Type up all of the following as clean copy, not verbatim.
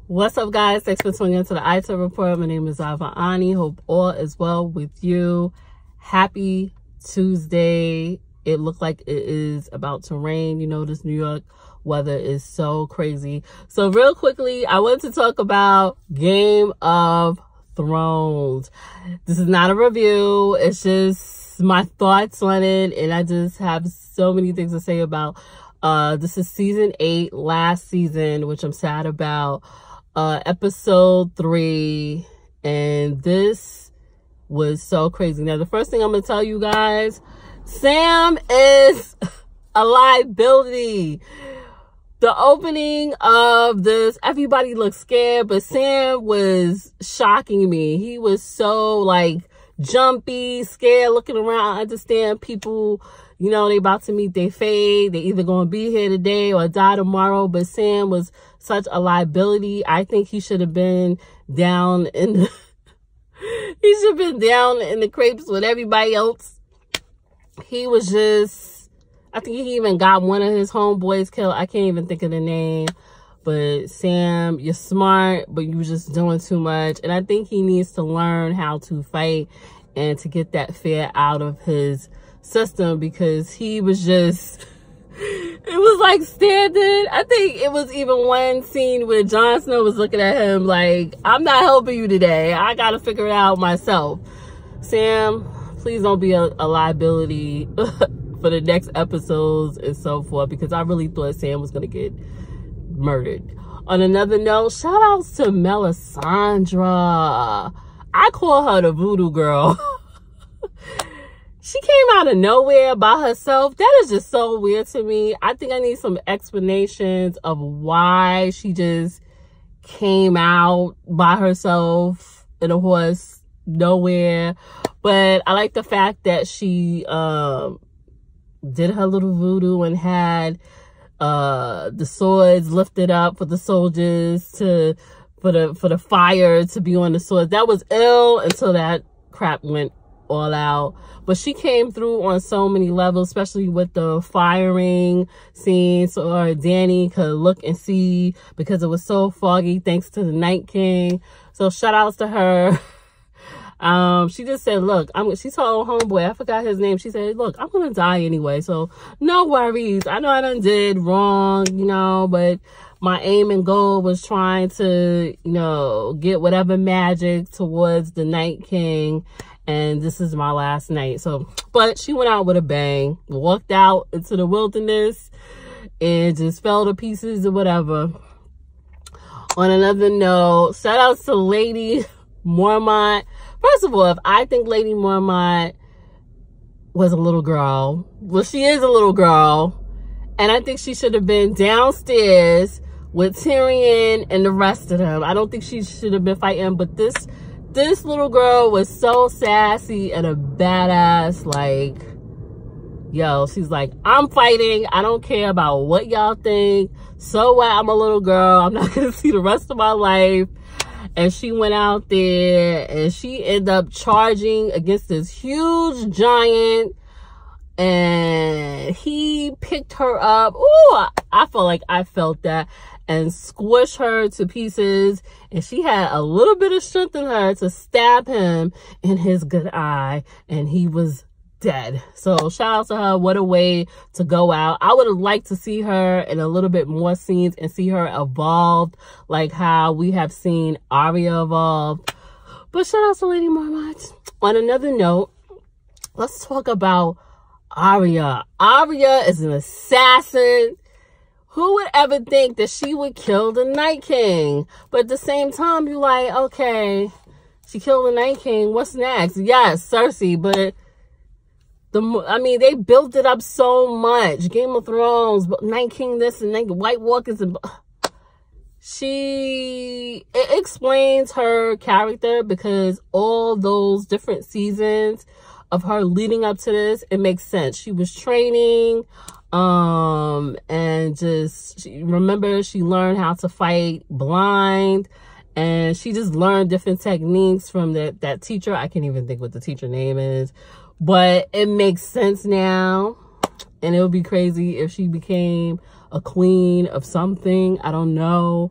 What's up, guys? Thanks for tuning into the ITER Report. My name is Avani. Hope all is well with you. Happy Tuesday. It looked like it is about to rain. You know, this New York weather is so crazy. So real quickly, I wanted to talk about Game of Thrones. This is not a review. It's just my thoughts on it. And I just have so many things to say about this is season 8, last season, which I'm sad about. Episode 3, and this was so crazy. Now, the first thing I'm gonna tell you guys, Sam is a liability. The opening of this, everybody looked scared, but Sam was shocking me. He was so like jumpy, scared, looking around. I understand people, you know, they about to meet their fate. They either gonna be here today or die tomorrow, but Sam was such a liability. I think he should have been down in the he should have been down in the crepes with everybody else. He was just, I think he even got one of his homeboys killed. I can't even think of the name. But Sam, you're smart, but you were just doing too much. And I think he needs to learn how to fight and to get that fear out of his system, because he was just, it was like standing. I think it was even one scene where Jon Snow was looking at him like, I'm not helping you today. I got to figure it out myself. Sam, please don't be a liability for the next episodes and so forth, because I really thought Sam was going to get murdered. On another note, shout outs to Melisandre. I call her the voodoo girl. She came out of nowhere by herself. That is just so weird to me. I think I need some explanations of why she just came out by herself in a horse nowhere. But I like the fact that she did her little voodoo and had the swords lifted up for the soldiers for the fire to be on the swords. That was ill until that crap went all out. But she came through on so many levels, especially with the firing scene, so Dany could look and see because it was so foggy thanks to the Night King. So shout outs to her. She just said, look, she told homeboy, I forgot his name. She said, look, I'm going to die anyway. So no worries. I know I done did wrong, you know, but my aim and goal was trying to, you know, get whatever magic towards the Night King. And this is my last night. So, but she went out with a bang, walked out into the wilderness and just fell to pieces or whatever. On another note, shout outs to Lady Mormont. First of all, if I think Lady Mormont was a little girl, well, she is a little girl. And I think she should have been downstairs with Tyrion and the rest of them. I don't think she should have been fighting, but this little girl was so sassy and a badass. Like, yo, she's like, I'm fighting. I don't care about what y'all think. So what? I'm a little girl. I'm not going to see the rest of my life. And she went out there and she ended up charging against this huge giant. And he picked her up. Ooh, I felt like I felt that. And squished her to pieces. And she had a little bit of strength in her to stab him in his good eye. And he was dead. So shout out to her. What a way to go out. I would have liked to see her in a little bit more scenes and see her evolved, like how we have seen Arya evolved. But shout out to Lady Mormont. On another note, let's talk about Arya. Arya is an assassin. Who would ever think that she would kill the Night King? But at the same time, you're like, okay, she killed the Night King. What's next? Yes, Cersei. But I mean, they built it up so much. Game of Thrones, Night King, this and that, White Walkers, and it explains her character, because all those different seasons of her leading up to this, it makes sense. She was training. And just, remember, she learned how to fight blind, and she just learned different techniques from that teacher. I can't even think what the teacher name is, but it makes sense now. And it would be crazy if she became a queen of something. I don't know.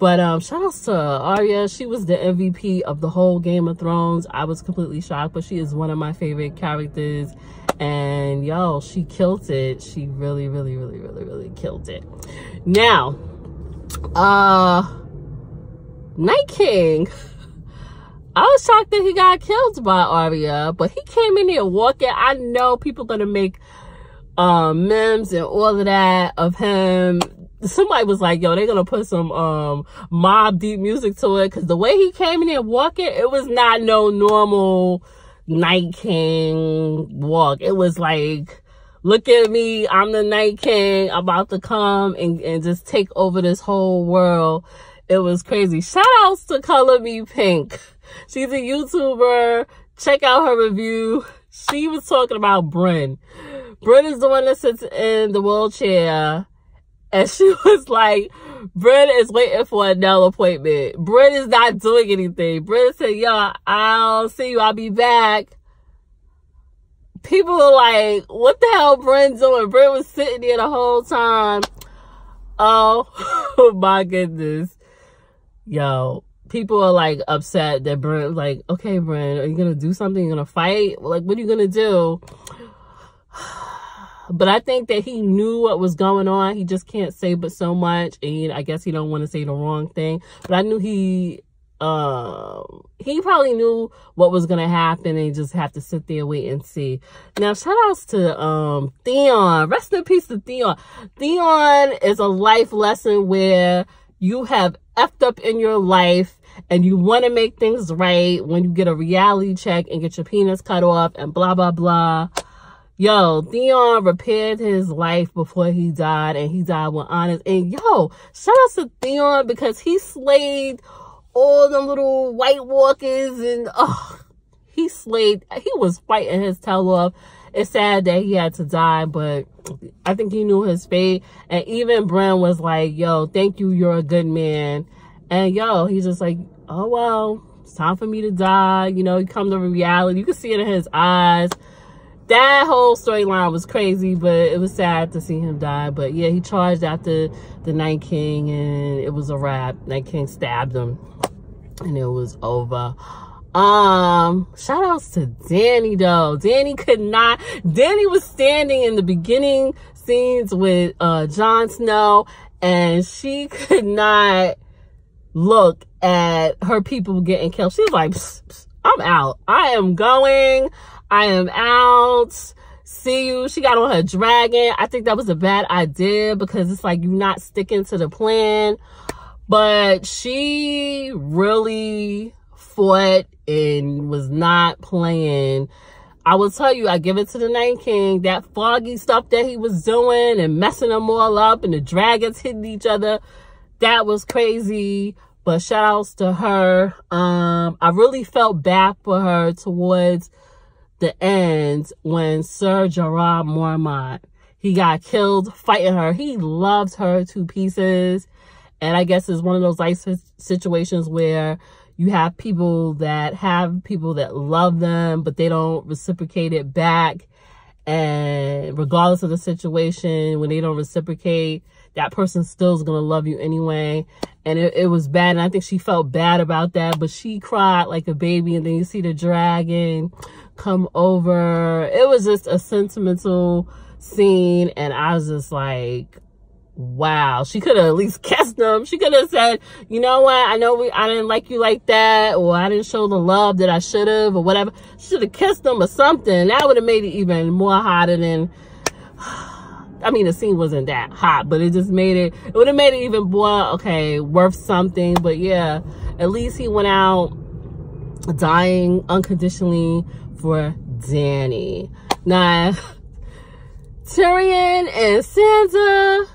But shout outs to Arya. She was the MVP of the whole Game of Thrones. I was completely shocked, but she is one of my favorite characters. And yo, she killed it. She really, really, really, really, really killed it. Now, Night King, I was shocked that he got killed by Arya, but he came in here walking. I know people gonna make memes and all of that of him. Somebody was like, yo, they're gonna put some Mobb Deep music to it, because the way he came in here walking, it was not no normal Night King walk. It was like, look at me, I'm the Night King, I'm about to come and just take over this whole world. It was crazy. Shout outs to Color Me Pink. She's a YouTuber. Check out her review. She was talking about Bryn. Bryn is the one that sits in the wheelchair. And she was like, Bryn is waiting for a nail appointment. Bryn is not doing anything. Bryn said, yo, I'll see you. I'll be back. People are like, what the hell Bryn doing? Bryn was sitting there the whole time. Oh, my goodness. Yo, people are like upset that Bryn, like, okay, Bryn, are you going to do something? You're going to fight? Like, what are you going to do? But I think that he knew what was going on. He just can't say but so much. And I guess he don't want to say the wrong thing. But I knew he probably knew what was going to happen. And he just have to sit there, wait and see. Now, shout outs to Theon. Rest in peace to Theon. Theon is a life lesson where you have effed up in your life and you want to make things right when you get a reality check and get your penis cut off and blah, blah, blah. Yo, Theon repaired his life before he died, and he died with honors. And yo, shout out to Theon, because he slayed all the little White Walkers, and he was fighting his tail off. It's sad that he had to die, but I think he knew his fate. And even Bryn was like, yo, thank you, you're a good man. And yo, he's just like, oh well, it's time for me to die. You know, he come to reality. You can see it in his eyes. That whole storyline was crazy, but it was sad to see him die. But yeah, he charged after the Night King, and it was a wrap. Night King stabbed him, and it was over. Shout outs to Dany though. Dany was standing in the beginning scenes with Jon Snow, and she could not look at her people getting killed. She was like, psst, psst, I'm out. I am going. I am out. See you. She got on her dragon. I think that was a bad idea, because it's like you're not sticking to the plan. But she really fought and was not playing. I will tell you, I give it to the Night King. That foggy stuff that he was doing and messing them all up and the dragons hitting each other, that was crazy. But shout outs to her. I really felt bad for her towards the end when Sir Jorah Mormont, he got killed fighting her. He loved her to pieces. And I guess it's one of those life situations where you have people that love them, but they don't reciprocate it back. And regardless of the situation, when they don't reciprocate, that person still is going to love you anyway. And it was bad. And I think she felt bad about that, but she cried like a baby. And then you see the dragon come over. It was just a sentimental scene. And I was just like, wow. She could have at least kissed him. She could have said, you know what? I know I didn't like you like that, or I didn't show the love that I should have, or whatever. She should have kissed him or something. That would have made it even more hotter than... I mean, the scene wasn't that hot, but it just made it would have made it even more, okay, worth something. But yeah, at least he went out dying unconditionally for Dany. Now, Tyrion and Sansa,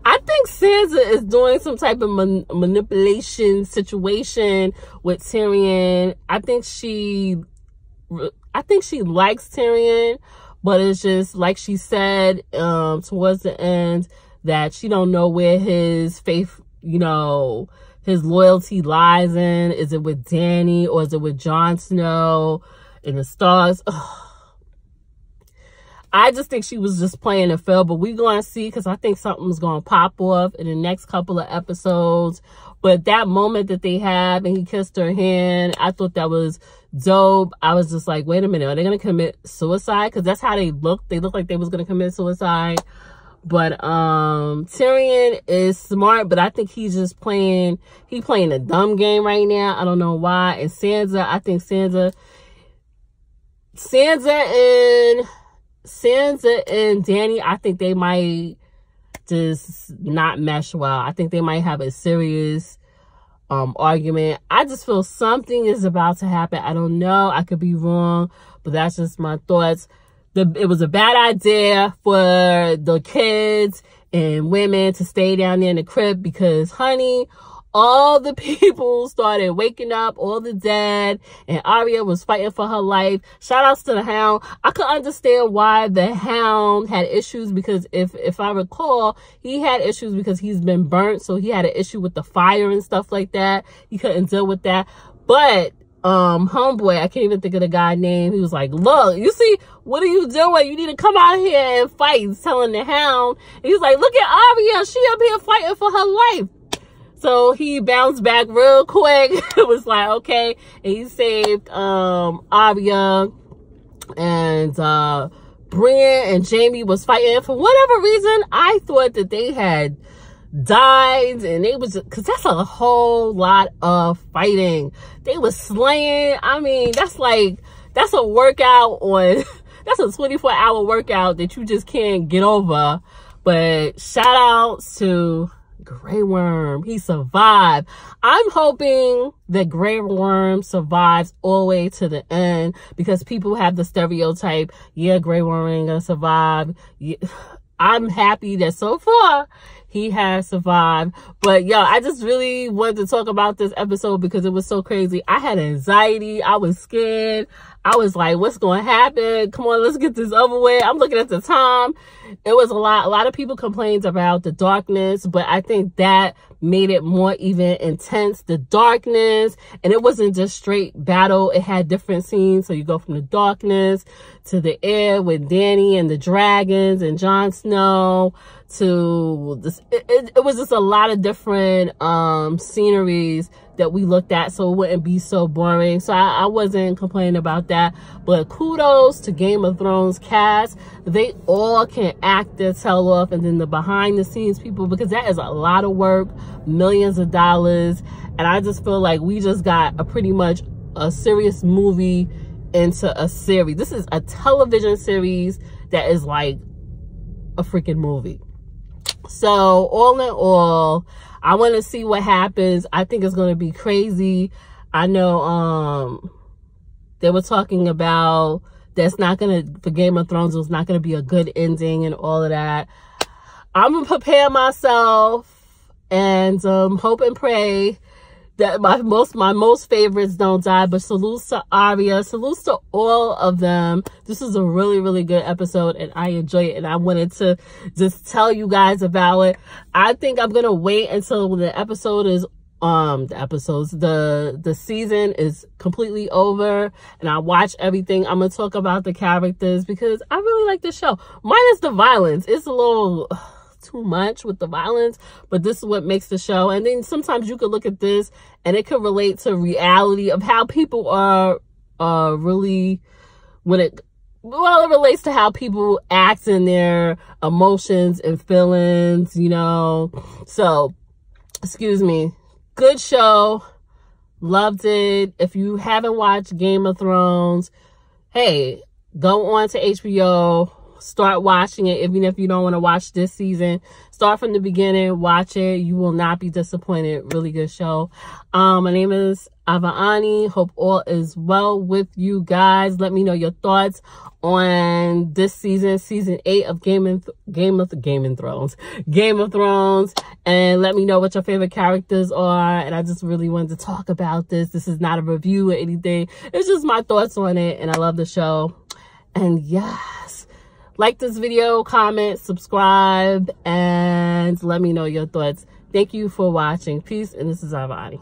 I think Sansa is doing some type of manipulation situation with Tyrion. I think she likes Tyrion. But it's just like she said towards the end that she don't know where his faith, you know, his loyalty lies in. Is it with Dany or is it with Jon Snow in the stars? Ugh. I just think she was just playing a field, but we're going to see, because I think something's going to pop off in the next couple of episodes. But that moment that they have and he kissed her hand, I thought that was dope. I was just like, wait a minute, are they going to commit suicide? Because that's how they look. They look like they was going to commit suicide. But Tyrion is smart, but I think he's just playing a dumb game right now. I don't know why. And Sansa, I think Sansa and Dany, I think they might just not mesh well. I think they might have a serious argument. I just feel something is about to happen. I don't know. I could be wrong, but that's just my thoughts. It was a bad idea for the kids and women to stay down there in the crypt because, honey, all the people started waking up, all the dead, and Arya was fighting for her life. Shout outs to the Hound. I could understand why the Hound had issues because if I recall, he had issues because he's been burnt, so he had an issue with the fire and stuff like that. He couldn't deal with that. But homeboy, I can't even think of the guy's name. He was like, look, you see, what are you doing? You need to come out here and fight. He's telling the Hound. And he's like, look at Arya. She up here fighting for her life. So he bounced back real quick. It was like, okay. And he saved Arya. And Brienne and Jaime was fighting. For whatever reason, I thought that they had died, and they was, because that's a whole lot of fighting. They was slaying. I mean, that's a workout on, that's a 24-hour workout that you just can't get over. But shout outs to Grey Worm. He survived. I'm hoping that Grey Worm survives all the way to the end, because people have the stereotype, yeah, Grey Worm ain't gonna survive. Yeah. I'm happy that so far he has survived. But yo, I just really wanted to talk about this episode because it was so crazy. I had anxiety. I was scared. I was like, what's going to happen? Come on, let's get this over with. I'm looking at the time. It was a lot of people complained about the darkness, but I think that made it more even intense, the darkness. And it wasn't just straight battle. It had different scenes. So you go from the darkness to the air with Dany and the dragons and Jon Snow to this. It was just a lot of different sceneries that we looked at, so it wouldn't be so boring. So I wasn't complaining about that. But kudos to Game of Thrones cast. They all can act their tail off, and then the behind the scenes people, because that is a lot of work, millions of dollars. And I just feel like we just got a pretty much a serious movie into a series. This is a television series that is like a freaking movie. So all in all, I want to see what happens. I think it's going to be crazy. I know they were talking about that's not going to, for Game of Thrones, was not going to be a good ending and all of that. I'm going to prepare myself and hope and pray that my most favorites don't die. But salutes to Arya, salutes to all of them. This is a really, really good episode, and I enjoy it, and I wanted to just tell you guys about it. I think I'm gonna wait until the episode is the season is completely over and I watch everything. I'm gonna talk about the characters because I really like the show, minus the violence. It's a little too much with the violence, but this is what makes the show. And then sometimes you could look at this and it could relate to reality of how people are really, it relates to how people act in their emotions and feelings, you know. So excuse me, good show, loved it. If you haven't watched Game of Thrones, hey, go on to HBO, start watching it. Even if you don't want to watch this season, start from the beginning, watch it. You will not be disappointed. Really good show. My name is Avani. Hope all is well with you guys. Let me know your thoughts on this season, season 8 of Game of Thrones, and let me know what your favorite characters are. And I just really wanted to talk about this. This is not a review or anything. It's just my thoughts on it, and I love the show. And yes, like this video, comment, subscribe, and let me know your thoughts. Thank you for watching. Peace, and this is Avani.